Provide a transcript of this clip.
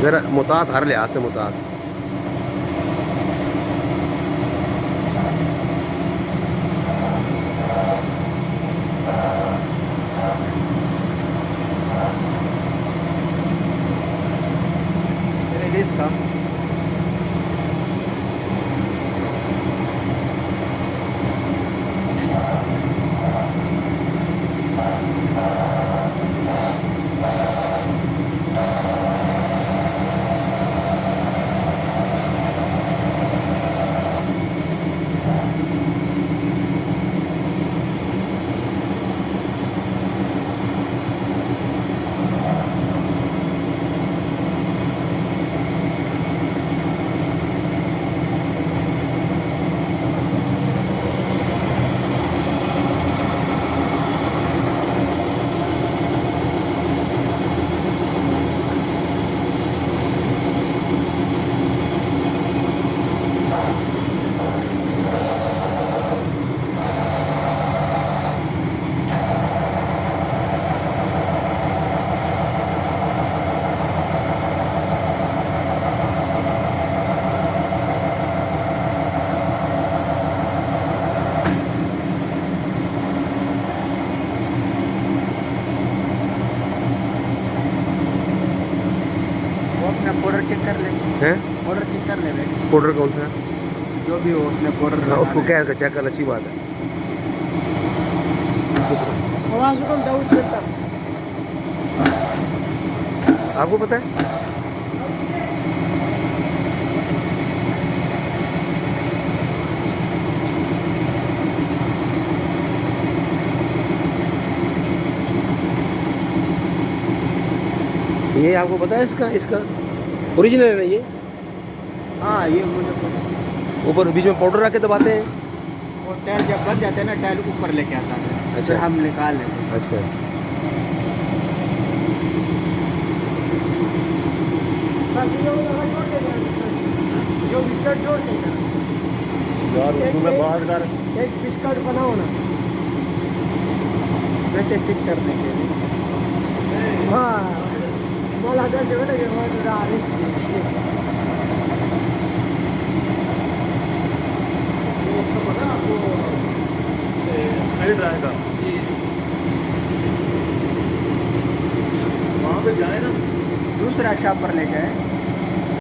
जरा मुतात हर लिहाज से मुतात। इसका पाउडर चेक कर ले, हैं पाउडर चेक कर ले भाई, पाउडर कौन सा? जो भी हो उसने पाउडर हाँ, उसको कह कर चेक कर, अच्छी बात है। आवाज कम दाऊद चलता आपको पता है ये, आपको पता है इसका इसका ओरिजिनल है ना ये? हाँ ये मुझे पता। ऊपर बीच में पाउडर रख के दबाते हैं। वो टायर जब बन जाते हैं ना, टायर ऊपर लेके आता है, अच्छा। फिर हम निकाल लेते हैं। अच्छा, जो बिस्किट जोड़ देगा यार उसमें बात कर। एक बिस्किट बनाओ ना वैसे फिट करने के लिए। हाँ बोला जैसे बेटा ये वहाँ पे जाए ना, दूसरा शॉप पर लेके